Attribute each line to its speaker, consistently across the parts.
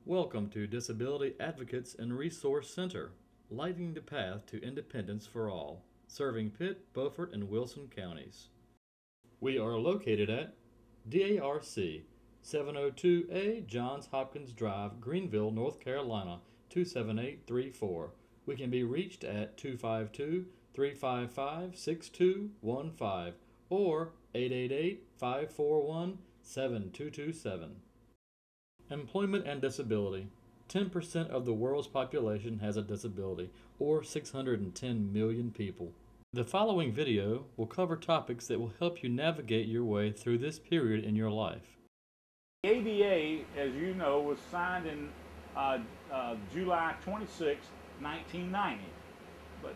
Speaker 1: Welcome to Disability Advocates and Resource Center, lighting the path to independence for all, serving Pitt, Beaufort, and Wilson counties. We are located at DARC 702A Johns Hopkins Drive, Greenville, North Carolina 27834. We can be reached at 252 355 6215 or 888 541 7227. Employment and disability. 10% of the world's population has a disability, or 610 million people. The following video will cover topics that will help you navigate your way through this period in your life.
Speaker 2: The ADA, as you know, was signed in July 26, 1990. But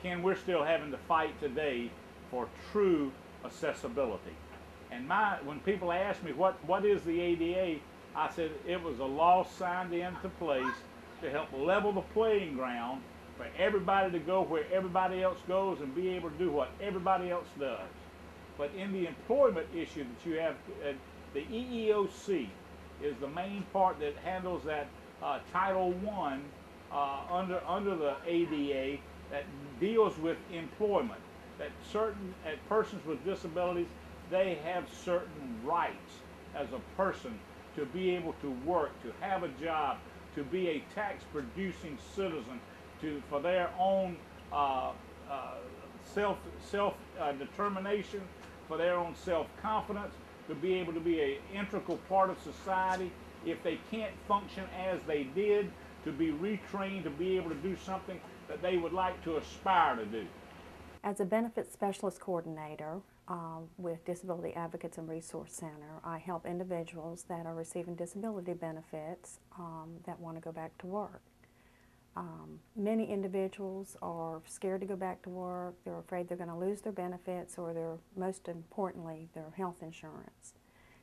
Speaker 2: Ken, we're still having to fight today for true accessibility. And when people ask me what is the ADA, I said it was a law signed into place to help level the playing ground for everybody to go where everybody else goes and be able to do what everybody else does. But in the employment issue that you have, the EEOC is the main part that handles that Title I under the ADA that deals with employment. That certain persons with disabilities, they have certain rights as a person to be able to work, to have a job, to be a tax-producing citizen, for their own self-determination, for their own self-confidence, to be able to be an integral part of society. If they can't function as they did, to be retrained to be able to do something that they would like to aspire to do.
Speaker 3: As a benefits specialist coordinator with Disability Advocates and Resource Center, I help individuals that are receiving disability benefits that want to go back to work. Many individuals are scared to go back to work. They're afraid they're going to lose their benefits or most importantly, their health insurance.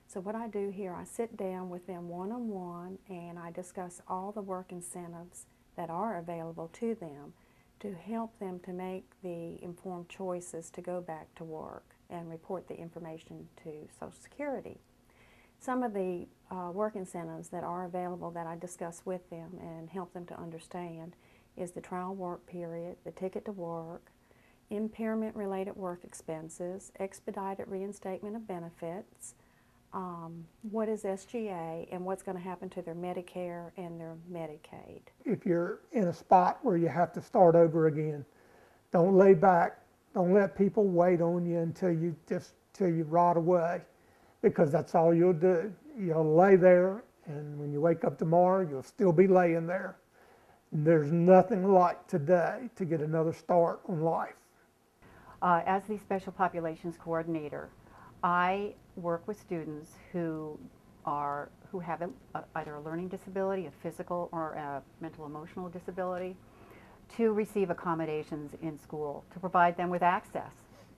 Speaker 3: So what I do here, I sit down with them one-on-one and I discuss all the work incentives that are available to them to help them to make the informed choices to go back to work and report the information to Social Security. Some of the work incentives that are available that I discuss with them and help them to understand is the trial work period, the ticket to work, impairment-related work expenses, expedited reinstatement of benefits, what is SGA, and what's going to happen to their Medicare and their Medicaid.
Speaker 4: If you're in a spot where you have to start over again, don't lay back. Don't let people wait on you until you rot away, because that's all you'll do. You'll lay there, and when you wake up tomorrow, you'll still be laying there. There's nothing like today to get another start on life.
Speaker 5: As the Special Populations Coordinator, I work with students who have either a learning disability, a physical or a mental emotional disability, to receive accommodations in school, to provide them with access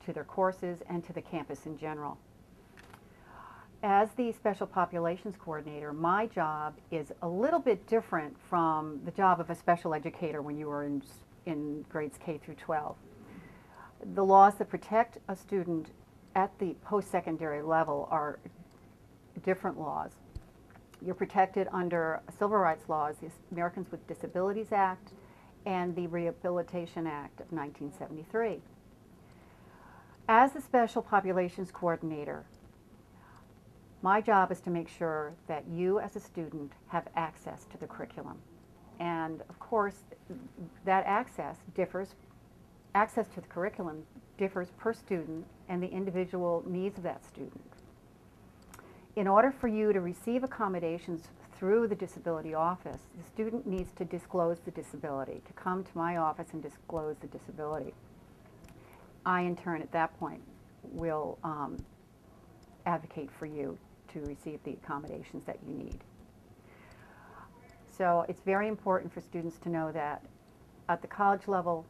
Speaker 5: to their courses and to the campus in general. As the Special Populations Coordinator, my job is a little bit different from the job of a special educator when you were in grades K through 12. The laws that protect a student at the post-secondary level are different laws. You're protected under civil rights laws, the Americans with Disabilities Act and the Rehabilitation Act of 1973. As the Special Populations Coordinator, my job is to make sure that you as a student have access to the curriculum. And of course, that access to the curriculum differs per student and the individual needs of that student. In order for you to receive accommodations through the disability office, the student needs to disclose the disability, to come to my office and disclose the disability. I, in turn, at that point, will advocate for you to receive the accommodations that you need. So it's very important for students to know that at the college level,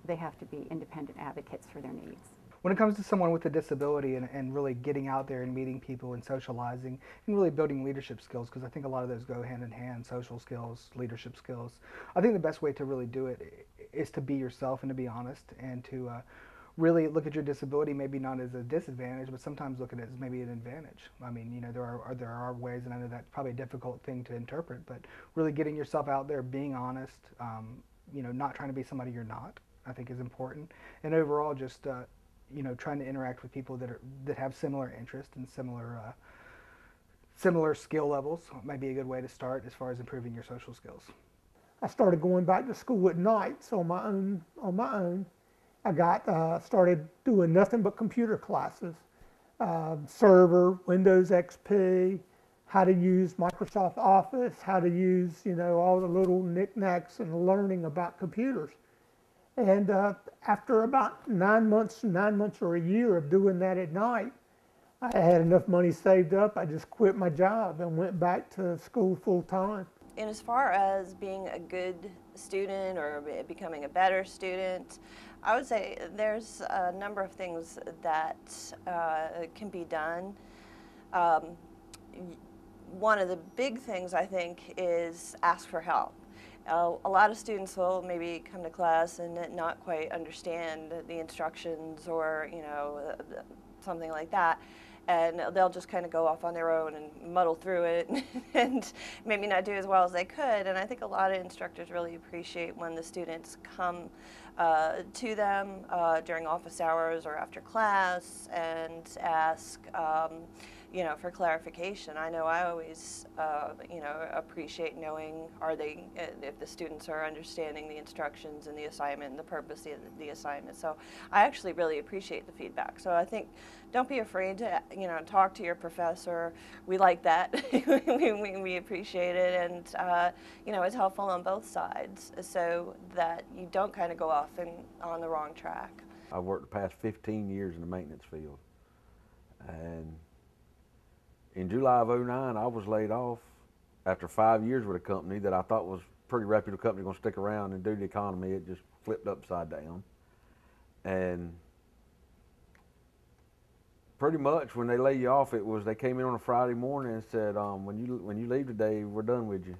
Speaker 5: they have to be independent advocates for their needs.
Speaker 6: When it comes to someone with a disability and really getting out there and meeting people and socializing and really building leadership skills, because I think a lot of those go hand in hand, social skills, leadership skills, I think the best way to really do it is to be yourself and to be honest and to really look at your disability maybe not as a disadvantage, but sometimes look at it as maybe an advantage. I mean, you know, there are ways, and I know that's probably a difficult thing to interpret, but really getting yourself out there, being honest, you know, not trying to be somebody you're not, I think is important, and overall just you know, trying to interact with people that have similar interests and similar skill levels might be a good way to start as far as improving your social skills.
Speaker 4: I started going back to school at night, so on my own. I got started doing nothing but computer classes, server, Windows XP, how to use Microsoft Office, how to use, you know, all the little knickknacks and learning about computers. And after about 9 months or a year of doing that at night, I had enough money saved up. I just quit my job and went back to school full time.
Speaker 7: And as far as being a good student or becoming a better student, I would say there's a number of things that can be done. One of the big things, I think, is ask for help. A lot of students will maybe come to class and not quite understand the instructions or, you know, something like that. And they'll just kind of go off on their own and muddle through it and maybe not do as well as they could. And I think a lot of instructors really appreciate when the students come to them during office hours or after class and ask, you know, for clarification. I know I always, you know, appreciate knowing if the students are understanding the instructions and the assignment and the purpose of the assignment. So I actually really appreciate the feedback. So I think don't be afraid to, you know, talk to your professor. We like that. we appreciate it, and you know, it's helpful on both sides so that you don't kind of go off on the wrong track.
Speaker 8: I've worked the past 15 years in the maintenance field, and in July of '09, I was laid off after 5 years with a company that I thought was a pretty reputable company, going to stick around and do the economy. It just flipped upside down. And pretty much when they lay you off, it was they came in on a Friday morning and said, when you leave today, we're done with you.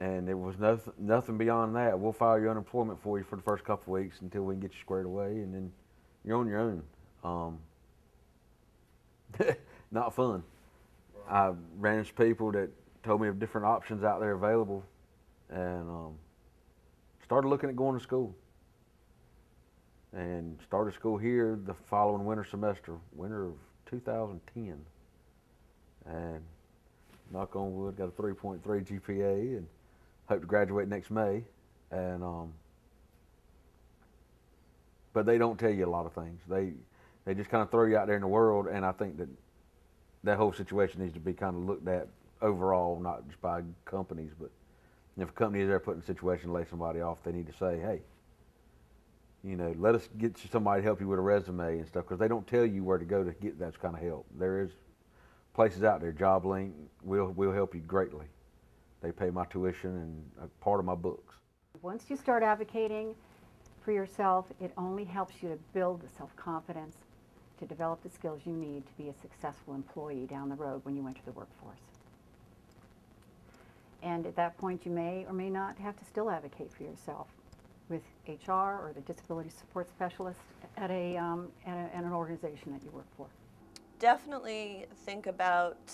Speaker 8: And there was nothing beyond that. We'll file your unemployment for you for the first couple of weeks until we can get you squared away, and then you're on your own. Not fun. I ran into people that told me of different options out there available, and started looking at going to school. And started school here the following winter semester, winter of 2010. And knock on wood, got a 3.3 GPA and hope to graduate next May. And but they don't tell you a lot of things. They just kind of throw you out there in the world, and I think that whole situation needs to be kind of looked at overall, not just by companies, but if a company is there putting a situation to lay somebody off, they need to say, hey, you know, let us get you somebody to help you with a resume and stuff, because they don't tell you where to go to get that kind of help. There is places out there. JobLink will help you greatly. They pay my tuition and a part of my books.
Speaker 5: Once you start advocating for yourself, it only helps you to build the self-confidence to develop the skills you need to be a successful employee down the road when you enter the workforce. And at that point, you may or may not have to still advocate for yourself with HR or the disability support specialist at an organization that you work for.
Speaker 7: Definitely think about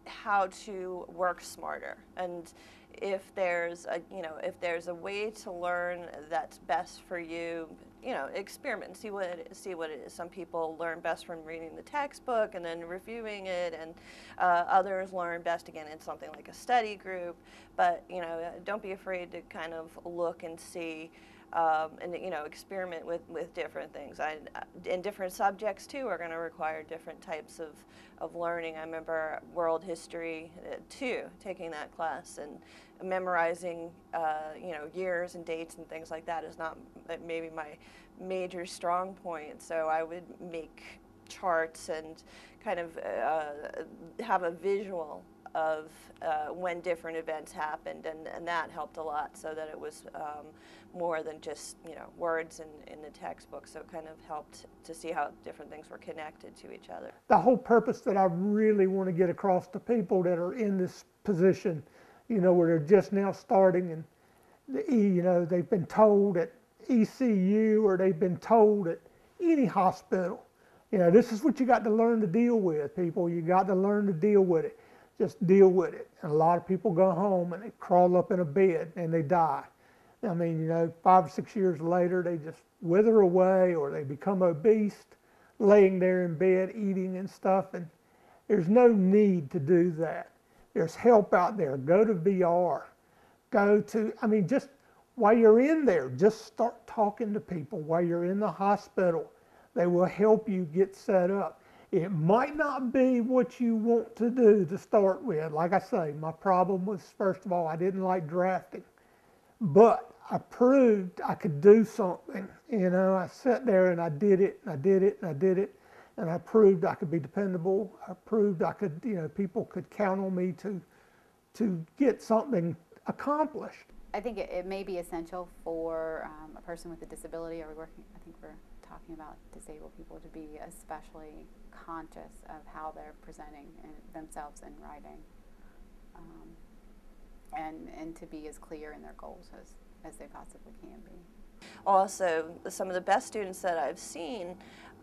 Speaker 7: how to work smarter, and if there's a way to learn that's best for you, you know, experiment and see what it is. Some people learn best from reading the textbook and then reviewing it, and others learn best again in something like a study group. But you know, don't be afraid to kind of look and see. And you know, experiment with different things. And different subjects too are going to require different types of learning. I remember world history too, taking that class and memorizing you know, years and dates and things like that is not maybe my major strong point. So I would make charts and kind of have a visual of when different events happened, and that helped a lot, so that it was more than just, you know, words in the textbook. So it kind of helped to see how different things were connected to each other.
Speaker 4: The whole purpose that I really want to get across to people that are in this position, you know, where they're just now starting, and you know, they've been told that ECU or they've been told at any hospital, you know, this is what you got to learn to deal with, people. You got to learn to deal with it. Just deal with it. And a lot of people go home and they crawl up in a bed and they die. I mean, you know, 5 or 6 years later, they just wither away or they become obese, laying there in bed eating and stuff. And there's no need to do that. There's help out there. Go to VR. Go to, I mean, just while you're in there, just start talking to people while you're in the hospital. They will help you get set up. It might not be what you want to do to start with. Like I say, my problem was, first of all, I didn't like drafting. But I proved I could do something. You know, I sat there and I did it, and I did it, and I did it. And I proved I could be dependable. I proved I could, you know, people could count on me to get something accomplished.
Speaker 9: I think it may be essential for a person with a disability, or I think we're talking about disabled people, to be especially conscious of how they're presenting themselves in writing, and to be as clear in their goals as they possibly can be.
Speaker 7: Also, some of the best students that I've seen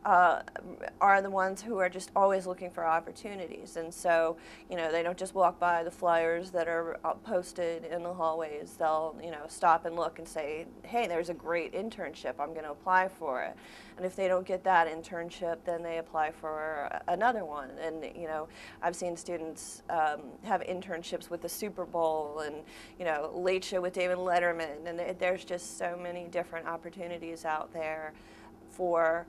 Speaker 7: are the ones who are just always looking for opportunities. And so, you know, they don't just walk by the flyers that are posted in the hallways. They'll, you know, stop and look and say, hey, there's a great internship, I'm going to apply for it. And if they don't get that internship, then they apply for another one. And, you know, I've seen students have internships with the Super Bowl and, you know, Late Show with David Letterman. And there's just so many different opportunities out there for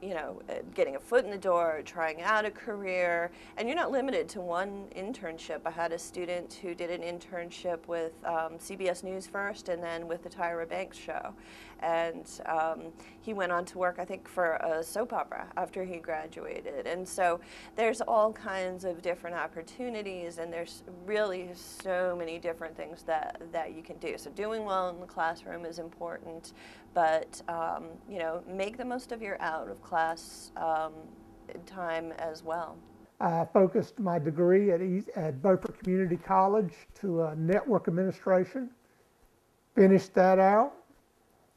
Speaker 7: you know, getting a foot in the door, trying out a career, and you're not limited to one internship. I had a student who did an internship with CBS News first and then with the Tyra Banks show. And he went on to work, I think, for a soap opera after he graduated. And so there's all kinds of different opportunities, and there's really so many different things that you can do. So doing well in the classroom is important, but you know, make the most of your out-of-class time as well.
Speaker 4: I focused my degree at Beaufort Community College to network administration. Finished that out.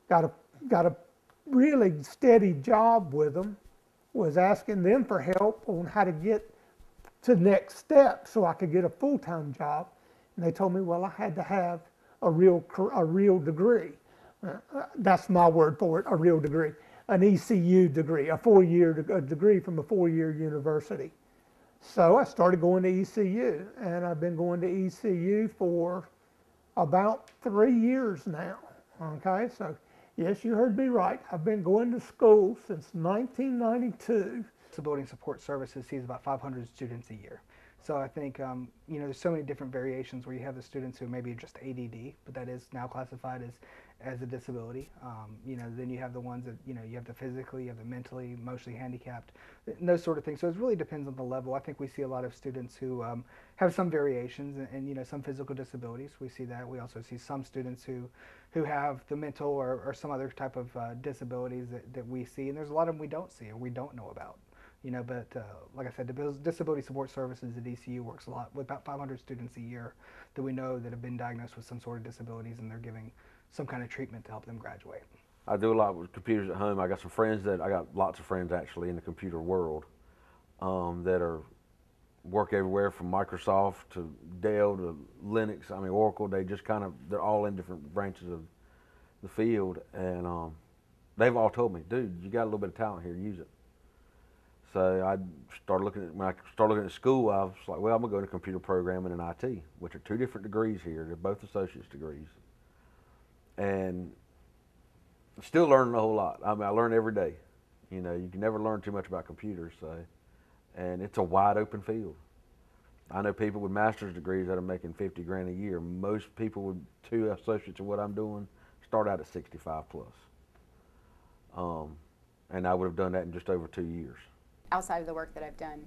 Speaker 4: Got a really steady job with them. Was asking them for help on how to get to the next step so I could get a full-time job. And they told me, well, I had to have a real degree. That's my word for it, a real degree. An ECU degree, a 4-year degree from a 4-year university. So I started going to ECU, and I've been going to ECU for about 3 years now. Okay, so yes, you heard me right. I've been going to school since 1992.
Speaker 6: Disability Support Services sees about 500 students a year. So I think, you know, there's so many different variations where you have the students who maybe just ADD, but that is now classified as a disability. You know, then you have the ones that, you know, you have the physically, you have the mentally, emotionally handicapped, and those sort of things. So it really depends on the level. I think we see a lot of students who have some variations and, you know, some physical disabilities. We see that. We also see some students who have the mental or some other type of disabilities that we see, and there's a lot of them we don't see or we don't know about. You know, but like I said, the Disability Support Services at ECU works a lot with about 500 students a year that we know that have been diagnosed with some sort of disabilities, and they're giving some kind of treatment to help them graduate.
Speaker 8: I do a lot with computers at home. I got lots of friends actually in the computer world that work everywhere from Microsoft to Dell to Linux. I mean, Oracle. They're all in different branches of the field, and they've all told me, dude, you got a little bit of talent here, use it. So when I started looking at school, I was like, well, I'm going to go into computer programming and IT, which are 2 different degrees here. They're both associate's degrees. And still learning a whole lot. I mean, I learn every day. You know, you can never learn too much about computers, and it's a wide open field. I know people with master's degrees that are making 50 grand a year. Most people with 2 associates of what I'm doing start out at 65 plus. And I would have done that in just over 2 years.
Speaker 9: Outside of the work that I've done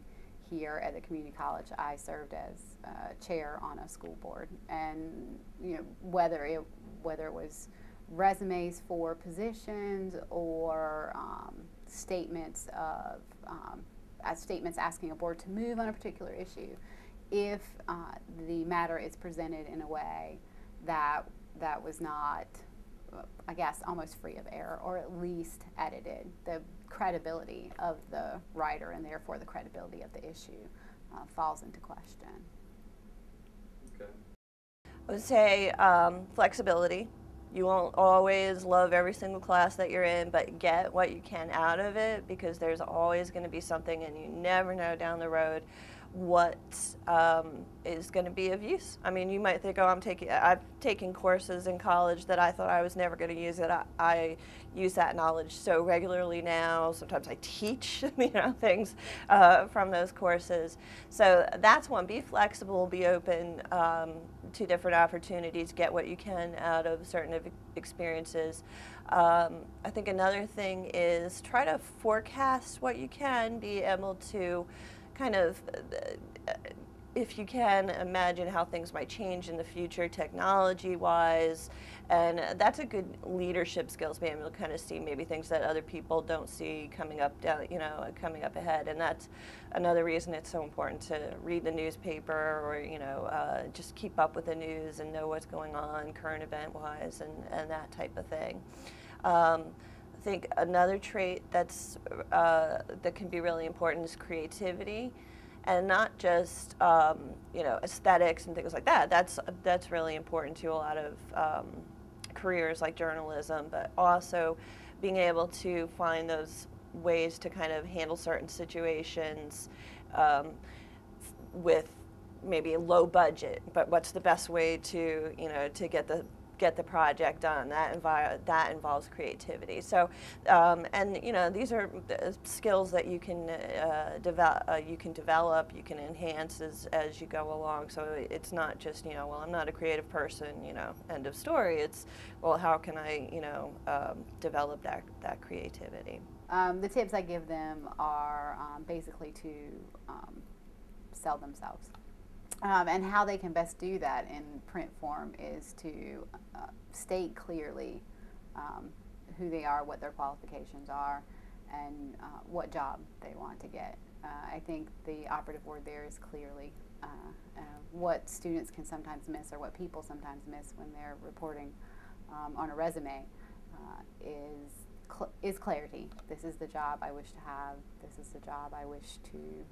Speaker 9: here at the community college, I served as chair on a school board, and you know, whether it was resumes for positions or statements asking a board to move on a particular issue, if the matter is presented in a way that was not I guess, almost free of error, or at least edited. The credibility of the writer, and therefore the credibility of the issue, falls into question.
Speaker 1: Okay.
Speaker 7: I would say flexibility. You won't always love every single class that you're in, but get what you can out of it, because there's always going to be something, and you never know down the road what is going to be of use. I mean, you might think, oh, I've taken courses in college that I thought I was never going to use it. I use that knowledge so regularly now. Sometimes I teach, things from those courses. So that's one. Be flexible, be open to different opportunities, get what you can out of certain experiences. I think another thing is try to forecast what you can, be able to kind of, if you can, imagine how things might change in the future technology-wise, and that's a good leadership skills, being able to kind of see maybe things that other people don't see coming up coming up ahead. And that's another reason it's so important to read the newspaper, or just keep up with the news and know what's going on current event-wise, and that type of thing. I think another trait that can be really important is creativity, and not just aesthetics and things like that. That's really important to a lot of careers like journalism, but also being able to find those ways to kind of handle certain situations with maybe a low budget, but what's the best way to to get the project done. That involves creativity. So, these are skills that you can develop, you can enhance as you go along. So it's not just well, I'm not a creative person, end of story. It's, well, how can I develop that creativity?
Speaker 9: The tips I give them are basically to sell themselves. And how they can best do that in print form is to state clearly who they are, what their qualifications are, and what job they want to get. I think the operative word there is clearly. What students can sometimes miss, or what people sometimes miss when they're reporting on a resume, is clarity. This is the job I wish to have. This is the job I wish to.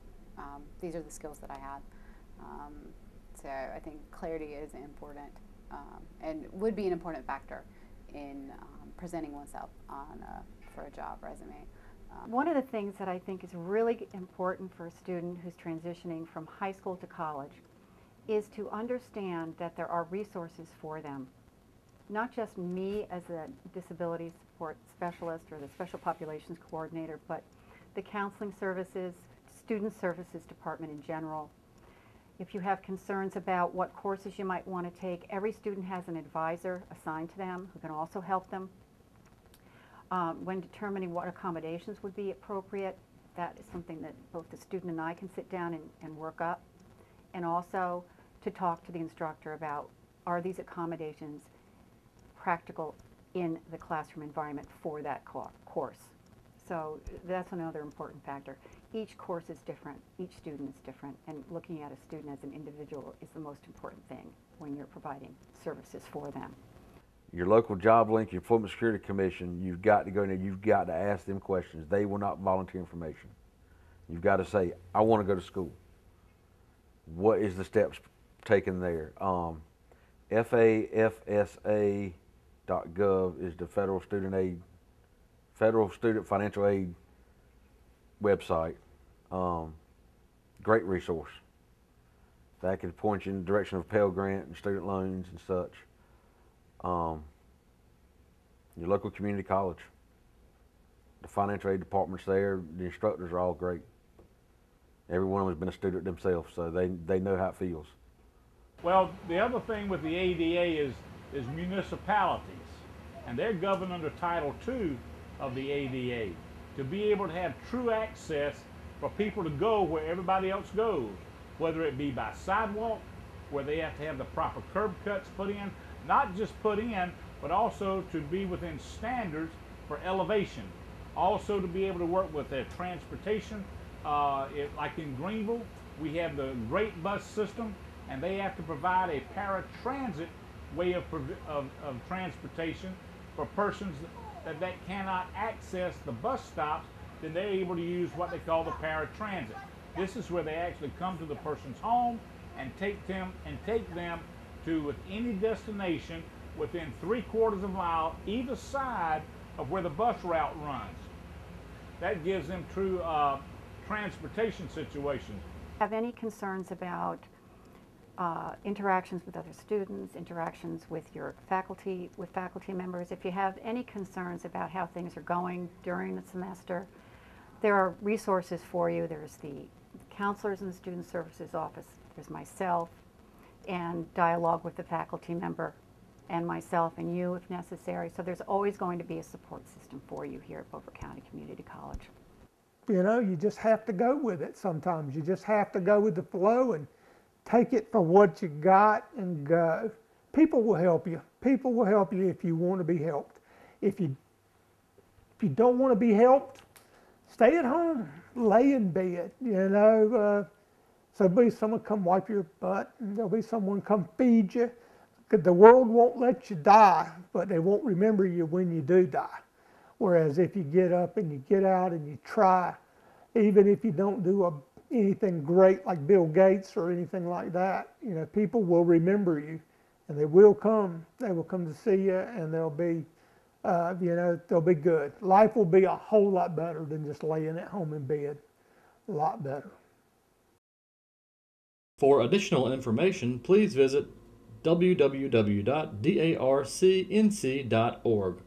Speaker 9: These are the skills that I have. So I think clarity is important, and would be an important factor in presenting oneself for a job resume.
Speaker 5: One of the things that I think is really important for a student who's transitioning from high school to college is to understand that there are resources for them. Not just me as a disability support specialist or the special populations coordinator, but the counseling services, student services department in general. If you have concerns about what courses you might want to take, every student has an advisor assigned to them who can also help them. When determining what accommodations would be appropriate, that is something that both the student and I can sit down and work up. And also to talk to the instructor about, are these accommodations practical in the classroom environment for that course? So that's another important factor. Each course is different, each student is different, and looking at a student as an individual is the most important thing when you're providing services for them.
Speaker 8: Your local job link, your Employment Security Commission, you've got to go in there, you've got to ask them questions. They will not volunteer information. You've got to say, I want to go to school. What is the steps taken there? FAFSA.gov is the Federal Student Financial Aid website. Great resource. That could point you in the direction of Pell Grant and student loans and such. Your local community college. The financial aid departments there, the instructors are all great. Every one of them has been a student themselves, so they know how it feels.
Speaker 2: Well, the other thing with the ADA is municipalities, and they're governed under Title II of the ADA, to be able to have true access for people to go where everybody else goes, whether it be by sidewalk, where they have to have the proper curb cuts put in, not just put in, but also to be within standards for elevation. Also to be able to work with their transportation. Like in Greenville, we have the Great Bus System, and they have to provide a paratransit way of transportation for persons that cannot access the bus stops, then they're able to use what they call the paratransit. This is where they actually come to the person's home and take them to any destination within 3/4 of a mile either side of where the bus route runs. That gives them true transportation situations.
Speaker 5: Have any concerns about interactions with other students, interactions with your faculty, with faculty members? If you have any concerns about how things are going during the semester, there are resources for you. There's the counselors in the Student Services Office, there's myself, and dialogue with the faculty member and myself and you if necessary. So there's always going to be a support system for you here at Beaufort County Community College.
Speaker 4: You know, you just have to go with it sometimes. You just have to go with the flow and take it for what you got and go. People will help you. People will help you if you want to be helped. If you don't want to be helped, stay at home, lay in bed, you know. So there'll be someone come wipe your butt, and there'll be someone come feed you. The world won't let you die, but they won't remember you when you do die. Whereas if you get up and you get out and you try, even if you don't do anything great like Bill Gates or anything like that, you know, people will remember you, and they will come. They will come to see you, and they'll be, you know, they'll be good. Life will be a whole lot better than just laying at home in bed. A lot better.
Speaker 1: For additional information, please visit www.darcnc.org.